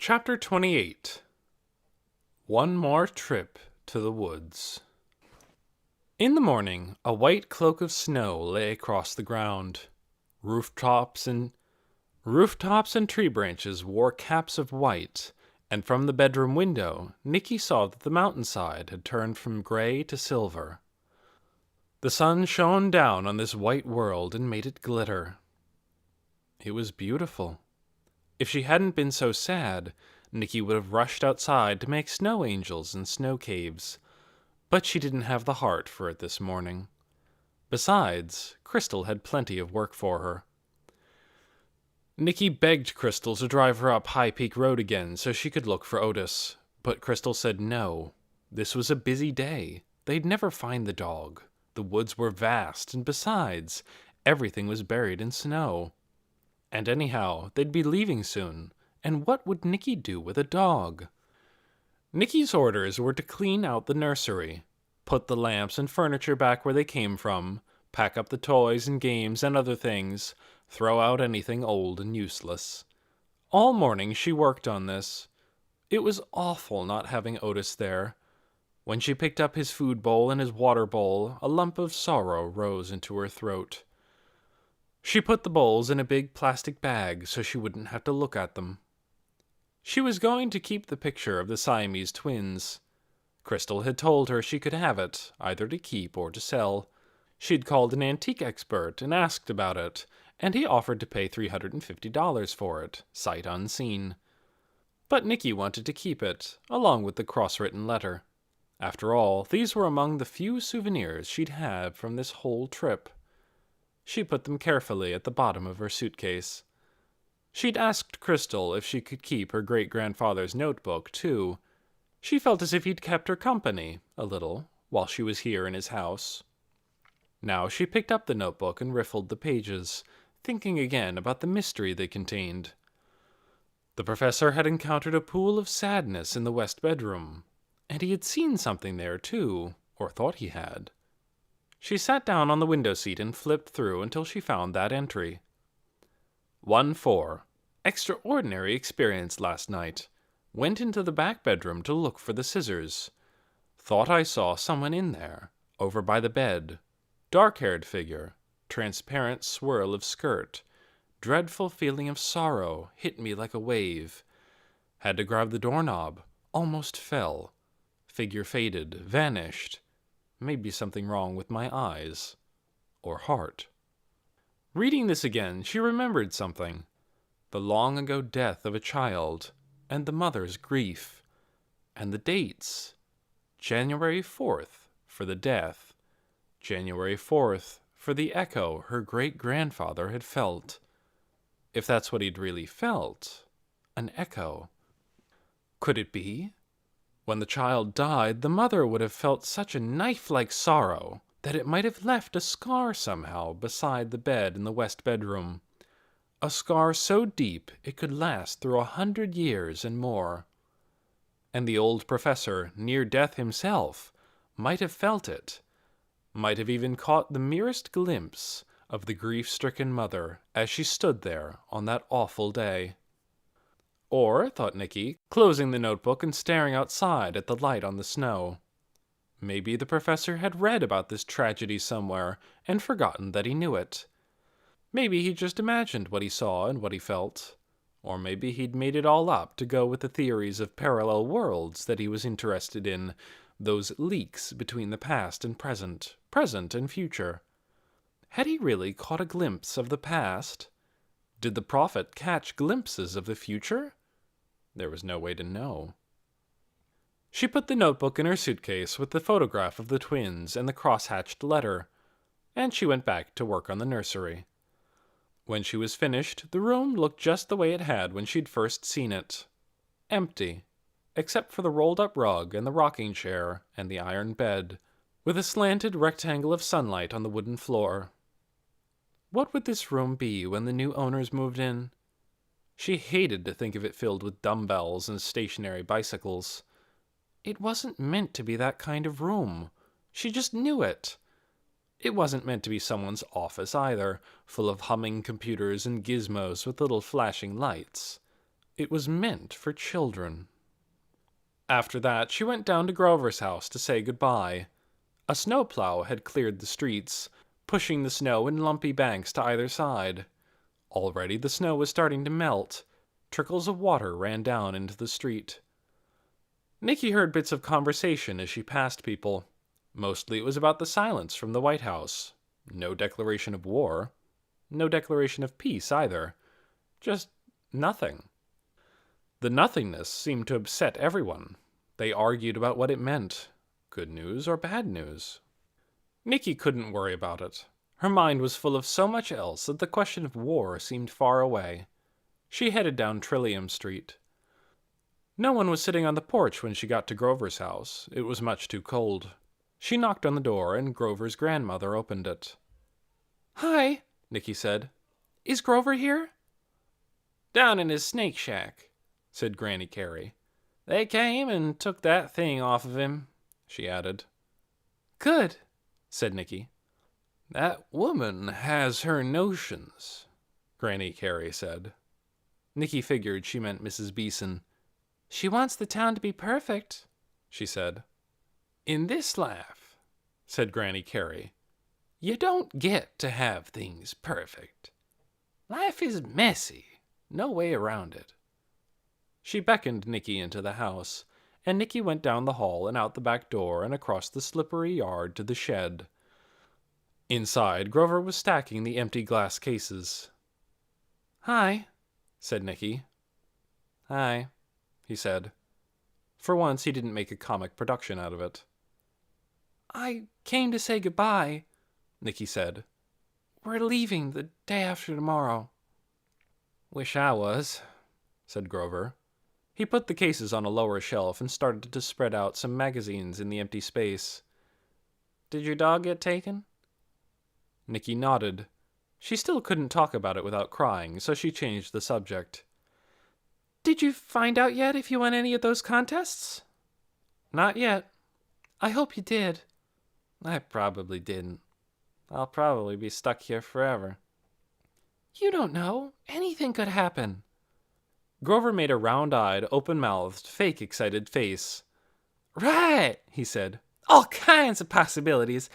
Chapter 28. One More Trip to the Woods. In the morning, a white cloak of snow lay across the ground. Rooftops and tree branches wore caps of white, and from the bedroom window, Nicky saw that the mountainside had turned from gray to silver. The sun shone down on this white world and made it glitter. It was beautiful. If she hadn't been so sad, Nicky would have rushed outside to make snow angels and snow caves. But she didn't have the heart for it this morning. Besides, Crystal had plenty of work for her. Nicky begged Crystal to drive her up High Peak Road again so she could look for Otis. But Crystal said no. This was a busy day. They'd never find the dog. The woods were vast, and besides, everything was buried in snow. And anyhow, they'd be leaving soon, and what would Nicky do with a dog? Nicky's orders were to clean out the nursery, put the lamps and furniture back where they came from, pack up the toys and games and other things, throw out anything old and useless. All morning she worked on this. It was awful not having Otis there. When she picked up his food bowl and his water bowl, a lump of sorrow rose into her throat. She put the bowls in a big plastic bag so she wouldn't have to look at them. She was going to keep the picture of the Siamese twins. Crystal had told her she could have it, either to keep or to sell. She'd called an antique expert and asked about it, and he offered to pay $350 for it, sight unseen. But Nicky wanted to keep it, along with the cross-written letter. After all, these were among the few souvenirs she'd had from this whole trip. She put them carefully at the bottom of her suitcase. She'd asked Crystal if she could keep her great-grandfather's notebook, too. She felt as if he'd kept her company, a little, while she was here in his house. Now she picked up the notebook and riffled the pages, thinking again about the mystery they contained. The professor had encountered a pool of sadness in the west bedroom, and he had seen something there, too, or thought he had. She sat down on the window seat and flipped through until she found that entry. 1-4. Extraordinary experience last night. Went into the back bedroom to look for the scissors. Thought I saw someone in there, over by the bed. Dark-haired figure, transparent swirl of skirt. Dreadful feeling of sorrow hit me like a wave. Had to grab the doorknob, almost fell. Figure faded, vanished. Maybe something wrong with my eyes. Or heart. Reading this again, she remembered something. The long-ago death of a child, and the mother's grief. And the dates. January 4th for the death. January 4th for the echo her great-grandfather had felt. If that's what he'd really felt, an echo. Could it be? When the child died, the mother would have felt such a knife-like sorrow that it might have left a scar somehow beside the bed in the west bedroom. A scar so deep it could last through 100 years and more. And the old professor, near death himself, might have felt it, might have even caught the merest glimpse of the grief-stricken mother as she stood there on that awful day. Or, thought Nicky, closing the notebook and staring outside at the light on the snow. Maybe the professor had read about this tragedy somewhere and forgotten that he knew it. Maybe he just imagined what he saw and what he felt. Or maybe he'd made it all up to go with the theories of parallel worlds that he was interested in, those leaks between the past and present and future. Had he really caught a glimpse of the past? Did the prophet catch glimpses of the future? There was no way to know. She put the notebook in her suitcase with the photograph of the twins and the cross-hatched letter, and she went back to work on the nursery. When she was finished, the room looked just the way it had when she'd first seen it. Empty, except for the rolled-up rug and the rocking chair and the iron bed, with a slanted rectangle of sunlight on the wooden floor. What would this room be when the new owners moved in? She hated to think of it filled with dumbbells and stationary bicycles. It wasn't meant to be that kind of room. She just knew it. It wasn't meant to be someone's office either, full of humming computers and gizmos with little flashing lights. It was meant for children. After that, she went down to Grover's house to say goodbye. A snowplow had cleared the streets, pushing the snow in lumpy banks to either side. Already the snow was starting to melt. Trickles of water ran down into the street. Nikki heard bits of conversation as she passed people. Mostly it was about the silence from the White House. No declaration of war. No declaration of peace either. Just nothing. The nothingness seemed to upset everyone. They argued about what it meant. Good news or bad news? Nikki couldn't worry about it. Her mind was full of so much else that the question of war seemed far away. She headed down Trillium Street. No one was sitting on the porch when she got to Grover's house. It was much too cold. She knocked on the door, and Grover's grandmother opened it. "Hi," Nikki said. "Is Grover here?" "Down in his snake shack," said Granny Carey. "They came and took that thing off of him," she added. "Good," said Nikki. "That woman has her notions," Granny Carey said. Nikki figured she meant Mrs. Beeson. "She wants the town to be perfect," she said. "In this life," said Granny Carey, "you don't get to have things perfect. Life is messy, no way around it." She beckoned Nikki into the house, and Nikki went down the hall and out the back door and across the slippery yard to the shed. Inside, Grover was stacking the empty glass cases. "Hi," said Nikki. "Hi," he said. For once, he didn't make a comic production out of it. "I came to say goodbye," Nikki said. "We're leaving the day after tomorrow." "Wish I was," said Grover. He put the cases on a lower shelf and started to spread out some magazines in the empty space. "Did your dog get taken?" Nikki nodded. She still couldn't talk about it without crying, so she changed the subject. "Did you find out yet if you won any of those contests?" "Not yet." "I hope you did." "I probably didn't. I'll probably be stuck here forever." "You don't know. Anything could happen." Grover made a round-eyed, open-mouthed, fake excited face. "Right," he said. "All kinds of possibilities.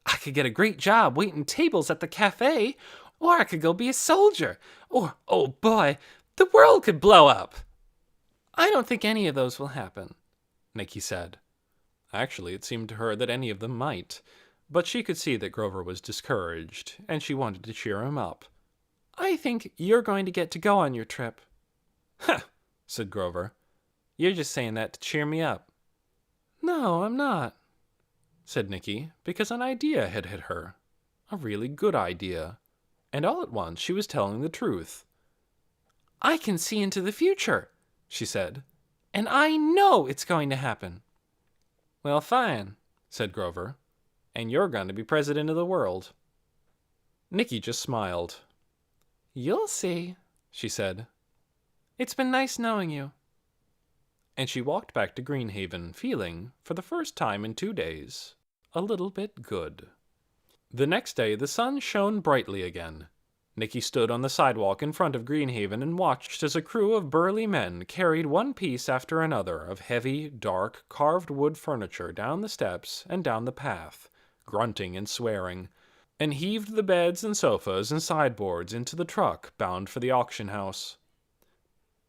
I could get a great job waiting tables at the cafe, or I could go be a soldier, or, oh boy, the world could blow up." "I don't think any of those will happen," Nikki said. Actually, it seemed to her that any of them might, but she could see that Grover was discouraged, and she wanted to cheer him up. "I think you're going to get to go on your trip." "Huh," said Grover. "You're just saying that to cheer me up." "No, I'm not," said Nikki, because an idea had hit her. A really good idea. And all at once she was telling the truth. "I can see into the future," she said, "and I know it's going to happen." "Well, fine," said Grover. "And you're going to be president of the world." Nikki just smiled. "You'll see," she said. "It's been nice knowing you." And she walked back to Greenhaven, feeling, for the first time in 2 days, a little bit good. The next day the sun shone brightly again. Nikki stood on the sidewalk in front of Greenhaven and watched as a crew of burly men carried one piece after another of heavy, dark, carved wood furniture down the steps and down the path, grunting and swearing, and heaved the beds and sofas and sideboards into the truck bound for the auction house.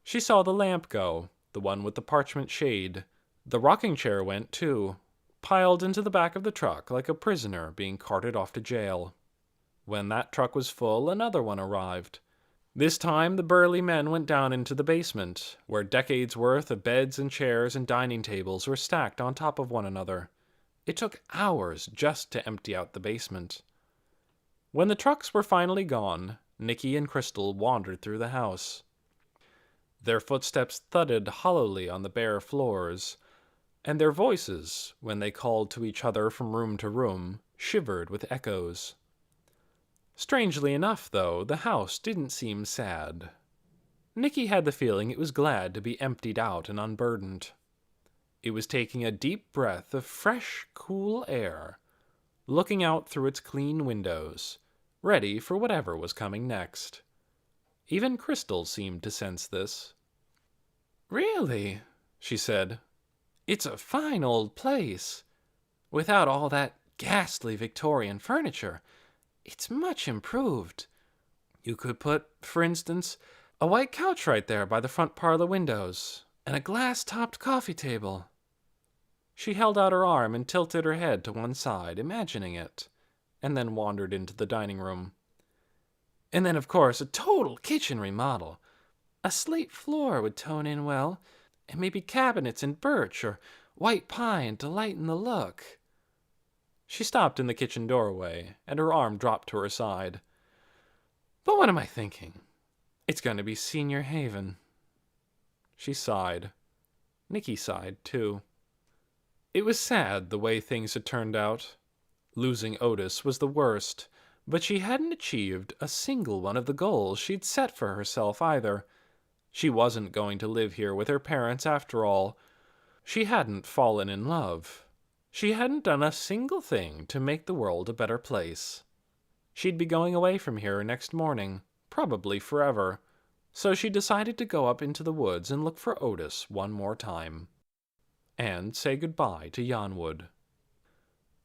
She saw the lamp go, the one with the parchment shade. The rocking chair went, too, piled into the back of the truck like a prisoner being carted off to jail. When that truck was full, another one arrived. This time the burly men went down into the basement, where decades' worth of beds and chairs and dining tables were stacked on top of one another. It took hours just to empty out the basement. When the trucks were finally gone, Nikki and Crystal wandered through the house. Their footsteps thudded hollowly on the bare floors, and their voices, when they called to each other from room to room, shivered with echoes. Strangely enough, though, the house didn't seem sad. Nikki had the feeling it was glad to be emptied out and unburdened. It was taking a deep breath of fresh, cool air, looking out through its clean windows, ready for whatever was coming next. Even Crystal seemed to sense this. Really, she said. It's a fine old place. Without all that ghastly Victorian furniture, it's much improved. You could put, for instance, a white couch right there by the front parlor windows, and a glass-topped coffee table. She held out her arm and tilted her head to one side, imagining it, and then wandered into the dining room. And then, of course, a total kitchen remodel. A slate floor would tone in well, and maybe cabinets in birch or white pine to lighten the look. She stopped in the kitchen doorway, and her arm dropped to her side. But what am I thinking? It's going to be senior haven. She sighed. Nicky sighed, too. It was sad the way things had turned out. Losing Otis was the worst, but she hadn't achieved a single one of the goals she'd set for herself either. She wasn't going to live here with her parents after all. She hadn't fallen in love. She hadn't done a single thing to make the world a better place. She'd be going away from here next morning, probably forever, so she decided to go up into the woods and look for Otis one more time, and say goodbye to Yonwood.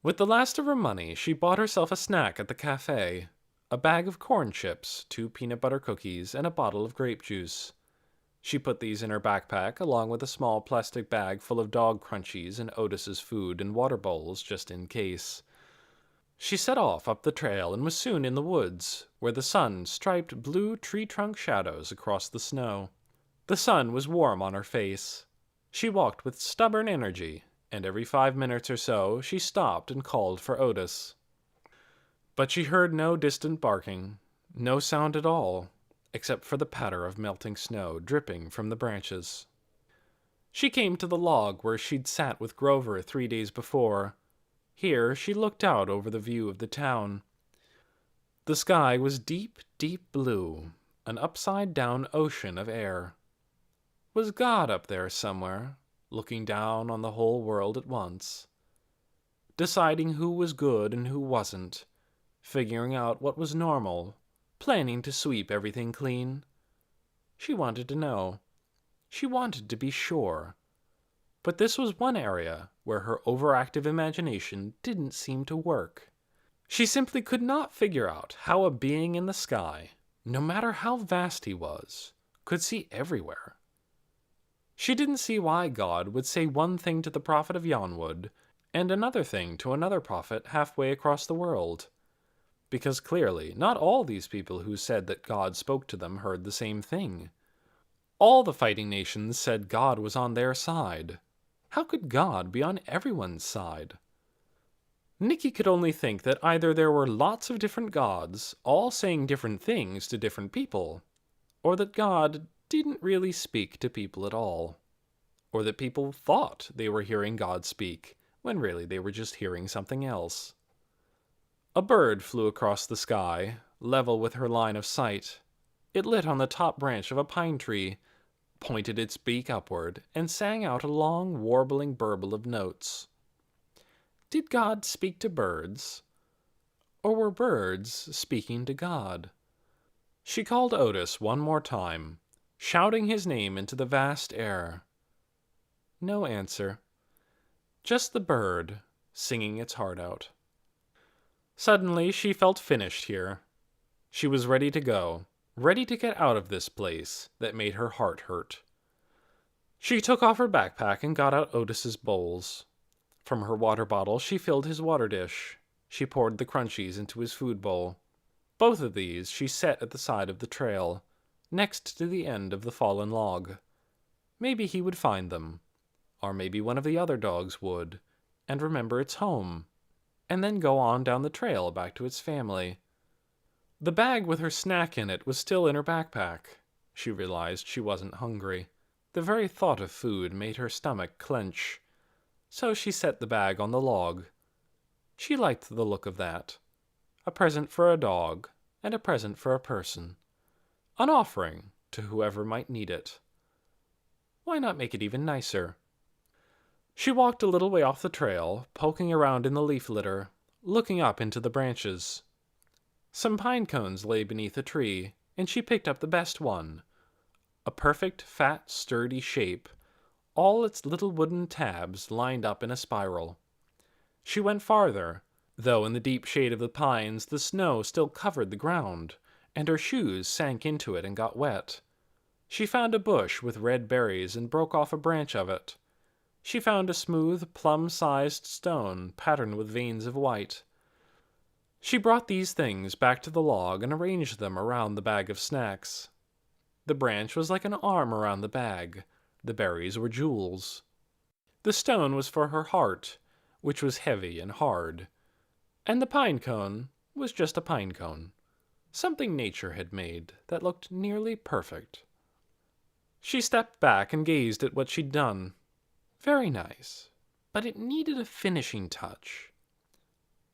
With the last of her money, she bought herself a snack at the cafe, a bag of corn chips, 2 peanut butter cookies, and a bottle of grape juice. She put these in her backpack, along with a small plastic bag full of dog crunchies and Otis's food and water bowls, just in case. She set off up the trail and was soon in the woods, where the sun striped blue tree-trunk shadows across the snow. The sun was warm on her face. She walked with stubborn energy, and every 5 minutes or so she stopped and called for Otis. But she heard no distant barking, no sound at all, except for the patter of melting snow dripping from the branches. She came to the log where she'd sat with Grover 3 days before. Here she looked out over the view of the town. The sky was deep, deep blue, an upside-down ocean of air. Was God up there somewhere, looking down on the whole world at once? Deciding who was good and who wasn't, figuring out what was normal, planning to sweep everything clean? She wanted to know. She wanted to be sure. But this was one area where her overactive imagination didn't seem to work. She simply could not figure out how a being in the sky, no matter how vast he was, could see everywhere. She didn't see why God would say one thing to the prophet of Yonwood and another thing to another prophet halfway across the world. Because clearly, not all these people who said that God spoke to them heard the same thing. All the fighting nations said God was on their side. How could God be on everyone's side? Nicky could only think that either there were lots of different gods, all saying different things to different people, or that God didn't really speak to people at all, or that people thought they were hearing God speak, when really they were just hearing something else. A bird flew across the sky, level with her line of sight. It lit on the top branch of a pine tree, pointed its beak upward, and sang out a long, warbling burble of notes. Did God speak to birds? Or were birds speaking to God? She called Otis one more time, shouting his name into the vast air. No answer. Just the bird, singing its heart out. Suddenly she felt finished here. She was ready to go, ready to get out of this place that made her heart hurt. She took off her backpack and got out Otis's bowls. From her water bottle she filled his water dish. She poured the crunchies into his food bowl. Both of these she set at the side of the trail, next to the end of the fallen log. Maybe he would find them, or maybe one of the other dogs would, and remember its home, and then go on down the trail back to its family. The bag with her snack in it was still in her backpack. She realized she wasn't hungry. The very thought of food made her stomach clench. So she set the bag on the log. She liked the look of that. A present for a dog, and a present for a person. An offering to whoever might need it. Why not make it even nicer? She walked a little way off the trail, poking around in the leaf litter, looking up into the branches. Some pine cones lay beneath a tree, and she picked up the best one. a perfect, fat, sturdy shape, all its little wooden tabs lined up in a spiral. She went farther, though in the deep shade of the pines the snow still covered the ground, and her shoes sank into it and got wet. She found a bush with red berries and broke off a branch of it. She found a smooth, plum-sized stone patterned with veins of white. She brought these things back to the log and arranged them around the bag of snacks. The branch was like an arm around the bag. The berries were jewels. The stone was for her heart, which was heavy and hard. And the pine cone was just a pine cone, something nature had made that looked nearly perfect. She stepped back and gazed at what she'd done. Very nice, but it needed a finishing touch.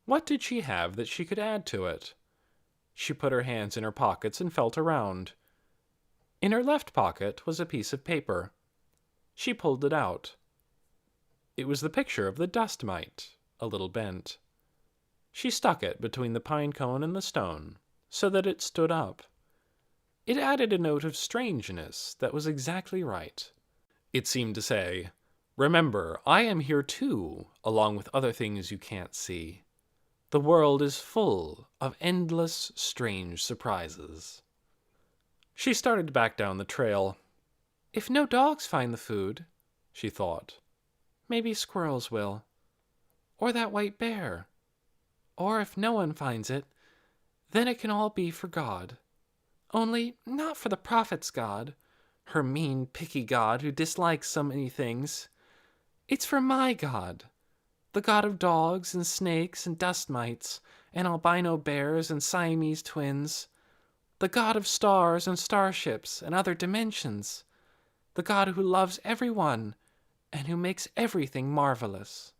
What did she have that she could add to it? She put her hands in her pockets and felt around. In her left pocket was a piece of paper. She pulled it out. It was the picture of the dust mite, a little bent. She stuck it between the pine cone and the stone, so that it stood up. It added a note of strangeness that was exactly right. It seemed to say, "Remember, I am here too, along with other things you can't see. The world is full of endless, strange surprises." She started back down the trail. If no dogs find the food, she thought, maybe squirrels will. Or that white bear. Or if no one finds it, then it can all be for God. Only not for the prophet's God, her mean, picky God who dislikes so many things. It's for my God, the God of dogs and snakes and dust mites and albino bears and Siamese twins, the God of stars and starships and other dimensions, the God who loves everyone and who makes everything marvelous.